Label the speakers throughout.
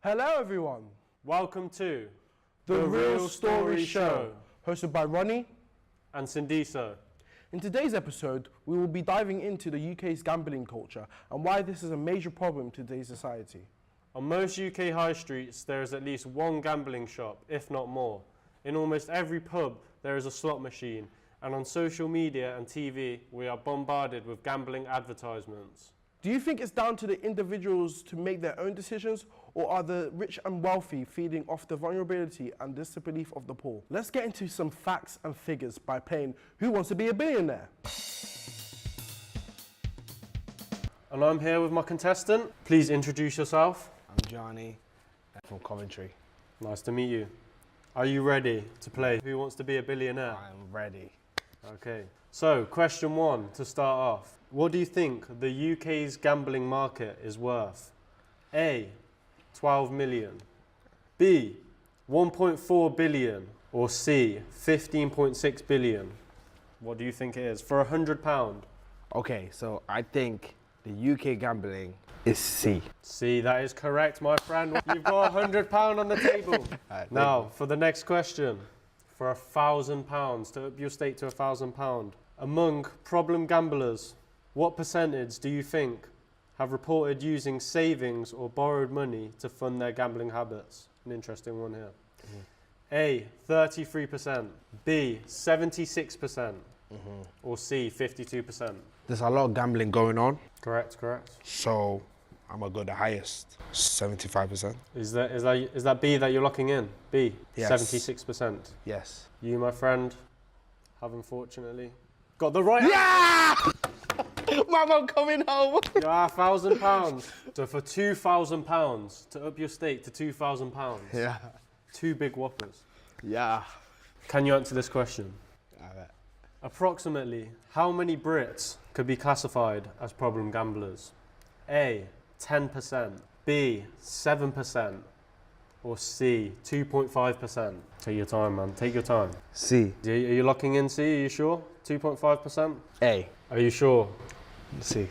Speaker 1: Hello everyone,
Speaker 2: Welcome to
Speaker 1: The Real Story Show, hosted by Ronny.
Speaker 2: and Sindiso.
Speaker 1: In today's episode, we will be diving into the UK's gambling culture and why this is a major problem in today's society.
Speaker 2: On most UK high streets, there is at least one gambling shop, if not more. In almost every pub, there is a slot machine, and on social media and TV, we are bombarded with gambling advertisements.
Speaker 1: Do you think it's down to the individuals to make their own decisions, or are the rich and wealthy feeding off the vulnerability and disbelief of the poor? Let's get into some facts and figures by playing Who Wants to Be a Billionaire?
Speaker 2: And I'm here with my contestant. Please introduce yourself.
Speaker 3: I'm Johnny from Coventry.
Speaker 2: Nice to meet you. Are you ready to play Who Wants to Be a Billionaire?
Speaker 3: I'm ready.
Speaker 2: Okay. So, question one to start off. What do you think the UK's gambling market is worth? A, 12 million. B, 1.4 billion. Or C, 15.6 billion. What do you think it is? For £100.
Speaker 3: Okay, so I think the UK gambling is C.
Speaker 2: C, that is correct, my friend. You've got £100 on the table. Now, for the next question. For £1,000, to up your stake to £1,000. Among problem gamblers, what percentage do you think have reported using savings or borrowed money to fund their gambling habits? An interesting one here. A, 33%, B, 76%, or C, 52%.
Speaker 3: There's a lot of gambling going on,
Speaker 2: Correct, correct.
Speaker 3: so I'm gonna go the highest, 75%.
Speaker 2: Is that B that you're locking in? B,
Speaker 3: Yes.
Speaker 2: 76%.
Speaker 3: Yes.
Speaker 2: You, my friend, have unfortunately got the right
Speaker 3: Yeah! Mum, I'm coming home.
Speaker 2: You are £1,000. So for £2,000 to up your stake to £2,000,
Speaker 3: Yeah.
Speaker 2: two big whoppers.
Speaker 3: Yeah.
Speaker 2: Can you answer this question?
Speaker 3: I bet.
Speaker 2: Approximately how many Brits could be classified as problem gamblers? A, 10%, B, 7%, or C, 2.5%? Take your time, man. Take your time.
Speaker 3: C.
Speaker 2: Are you locking in C? Are you sure? 2.5%?
Speaker 3: A.
Speaker 2: Are you sure?
Speaker 3: C.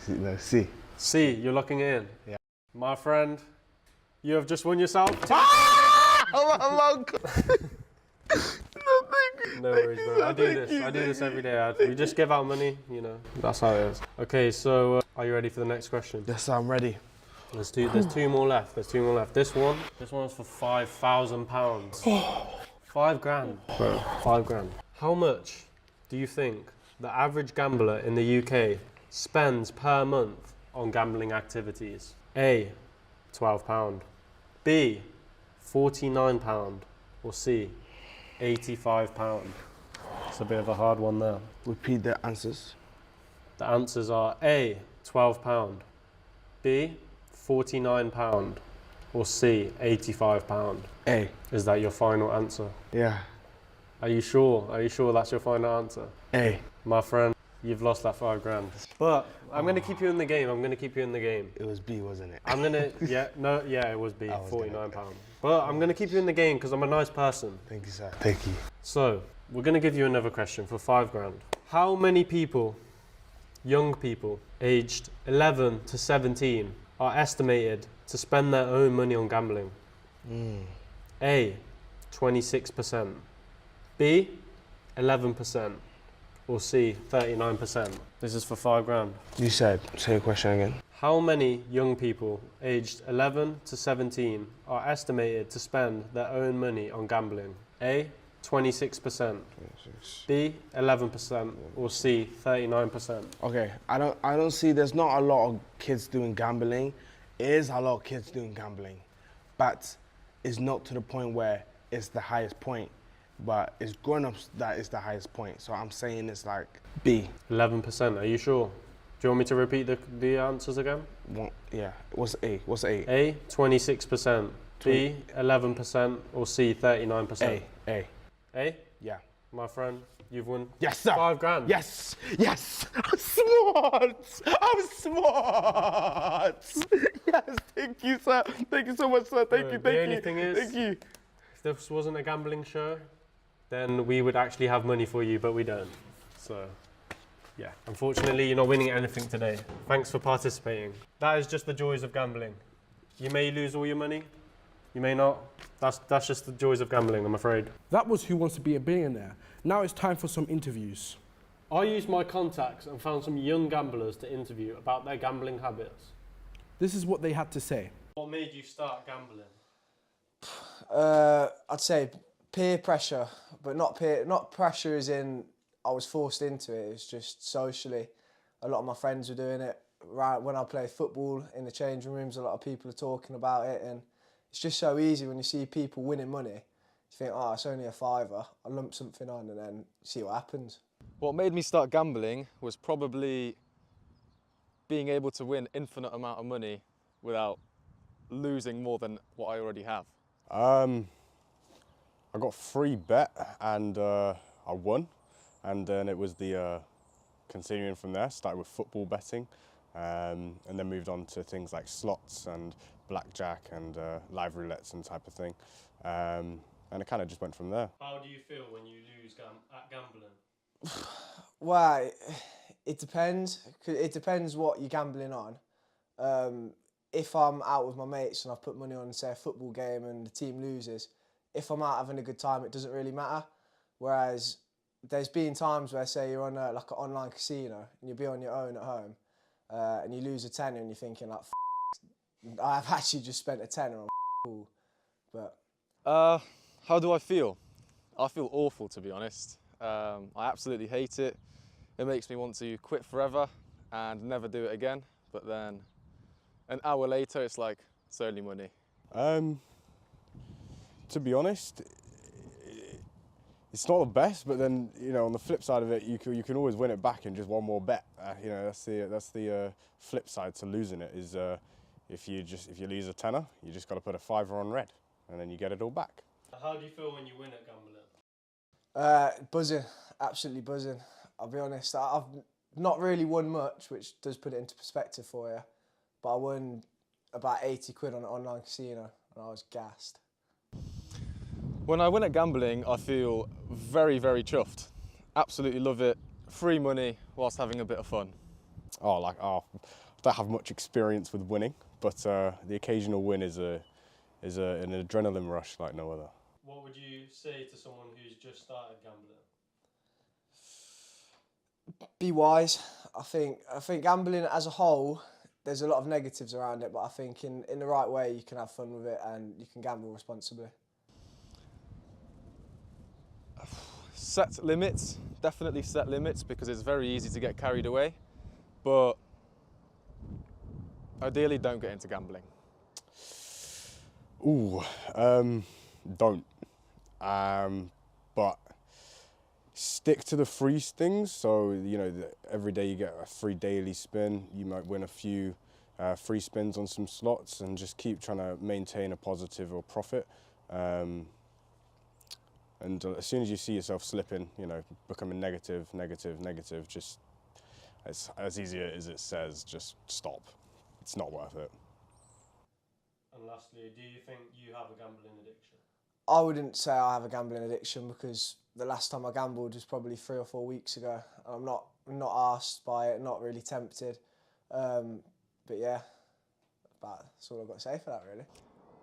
Speaker 3: No, C.
Speaker 2: C, you're locking it in?
Speaker 3: Yeah.
Speaker 2: My friend, you have just won yourself. No worries, bro. I do this every day. We just give out money, you know. That's how it is. Okay, so are you ready for the next question?
Speaker 3: Yes, I'm ready.
Speaker 2: There's two more left. This one's for £5,000. £5,000, bro. £5,000. How much do you think the average gambler in the UK spends per month on gambling activities? A, £12, B, £49, or C, £85? It's a bit of a hard one there.
Speaker 3: Repeat the answers.
Speaker 2: The answers are A, £12, B, £49, or C, £85.
Speaker 3: A.
Speaker 2: Is that your final answer?
Speaker 3: Yeah.
Speaker 2: Are you sure? Are you sure that's your final answer?
Speaker 3: A.
Speaker 2: My friend, you've lost that £5,000. But I'm going to keep you in the game.
Speaker 3: It was B, wasn't it?
Speaker 2: It was B, £49. But I'm going to keep you in the game because I'm a nice person.
Speaker 3: Thank you, sir. Thank you.
Speaker 2: So, we're going to give you another question for £5,000. How many people, young people, aged 11 to 17, are estimated to spend their own money on gambling? A, 26%, B, 11%, or C, 39%? This is for £5,000.
Speaker 3: You said, say your question again.
Speaker 2: How many young people aged 11 to 17 are estimated to spend their own money on gambling? A, 26%, B, 11%, or C, 39%?
Speaker 3: Okay, I don't see, there's not a lot of kids doing gambling. It is a lot of kids doing gambling, but it's not to the point where it's the highest point, but it's grown-ups that is the highest point. So I'm saying it's like B.
Speaker 2: 11%, are you sure? Do you want me to repeat the answers again?
Speaker 3: Yeah, what's A? What's A?
Speaker 2: A, 26%, B, 11%, or C, 39%?
Speaker 3: A.
Speaker 2: A?
Speaker 3: Yeah.
Speaker 2: My friend, you've won.
Speaker 3: Yes, sir.
Speaker 2: £5,000.
Speaker 3: Yes. I'm smart. Yes, thank you, sir. Thank you so much, sir. Thank you.
Speaker 2: The only thing is, if this wasn't a gambling show, then we would actually have money for you, but we don't. So, yeah, unfortunately, you're not winning anything today. Thanks for participating. That is just the joys of gambling. You may lose all your money, you may not. That's just the joys of gambling, I'm afraid.
Speaker 1: That was Who Wants to Be a Billionaire. Now it's time for some interviews.
Speaker 2: I used my contacts and found some young gamblers to interview about their gambling habits.
Speaker 1: This is what they had to say.
Speaker 2: What made you start gambling?
Speaker 4: I'd say peer pressure, but not pressure as in I was forced into it. It's just socially. A lot of my friends were doing it. Right when I play football in the changing rooms, a lot of people are talking about it, and it's just so easy when you see people winning money. You think, oh, it's only a fiver. I'll lump something on and then see what happens.
Speaker 5: What made me start gambling was probably being able to win infinite amount of money without losing more than what I already have.
Speaker 6: I got free bet and I won, and then it was the continuing from there. Started with football betting, and then moved on to things like slots and blackjack and live roulettes and type of thing, and it kind of just went from there.
Speaker 2: How do you feel when you lose at gambling?
Speaker 4: Well, it depends. It depends what you're gambling on. If I'm out with my mates and I've put money on, say, a football game and the team loses, if I'm out having a good time, it doesn't really matter. Whereas there's been times where, say, you're on like an online casino and you'll be on your own at home and you lose a tenner and you're thinking, like, I've actually just spent a tenner on pool. But
Speaker 5: How do I feel? I feel awful, to be honest. I absolutely hate it. It makes me want to quit forever and never do it again. But then an hour later, it's like, it's only money.
Speaker 6: To be honest, it's not the best, but then, you know, on the flip side of it, you can always win it back in just one more bet. You know, that's the flip side to losing it is if you lose a tenner, you just got to put a fiver on red, and then you get it all back.
Speaker 2: How do you feel when you win at gambling?
Speaker 4: Buzzing, absolutely buzzing. I'll be honest, I've not really won much, which does put it into perspective for you, but I won about 80 quid on an online casino and I was gassed.
Speaker 5: When I win at gambling, I feel very, very chuffed. Absolutely love it. Free money whilst having a bit of fun.
Speaker 6: I don't have much experience with winning, but the occasional win is an adrenaline rush like no other.
Speaker 2: What would you say to someone who's just started gambling?
Speaker 4: Be wise. I think gambling as a whole, there's a lot of negatives around it, but I think in the right way you can have fun with it and you can gamble responsibly.
Speaker 5: Set limits, definitely set limits, because it's very easy to get carried away, but ideally don't get into gambling.
Speaker 6: Don't. But stick to the free things. So, you know, every day you get a free daily spin. You might win a few free spins on some slots, and just keep trying to maintain a positive or profit. And as soon as you see yourself slipping, you know, becoming negative, just as easy as it says, just stop. It's not worth it.
Speaker 2: And lastly, do you think you have a gambling addiction?
Speaker 4: I wouldn't say I have a gambling addiction because the last time I gambled was probably 3 or 4 weeks ago. I'm not arsed by it, not really tempted. But yeah, that's all I've got to say for that, really.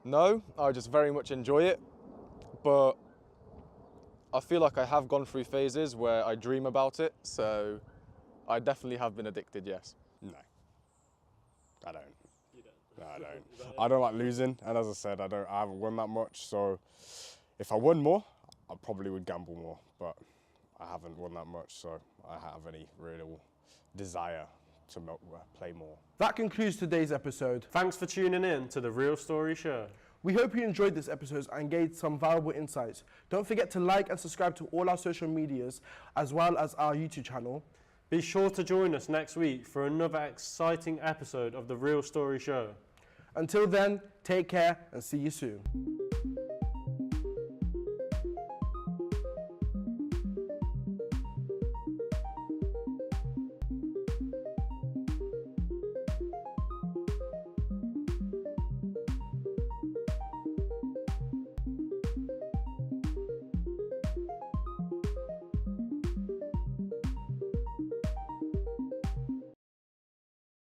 Speaker 5: No, I just very much enjoy it, but I feel like I have gone through phases where I dream about it, so I definitely have been addicted, yes.
Speaker 6: No, I don't. You don't? No, I don't. I don't like losing, and as I said, I haven't won that much, so if I won more, I probably would gamble more, but I haven't won that much, so I have any real desire to play more.
Speaker 1: That concludes today's episode.
Speaker 2: Thanks for tuning in to The Real Story Show.
Speaker 1: We hope you enjoyed this episode and gained some valuable insights. Don't forget to like and subscribe to all our social medias as well as our YouTube channel.
Speaker 2: Be sure to join us next week for another exciting episode of The Real Story Show.
Speaker 1: Until then, take care and see you soon.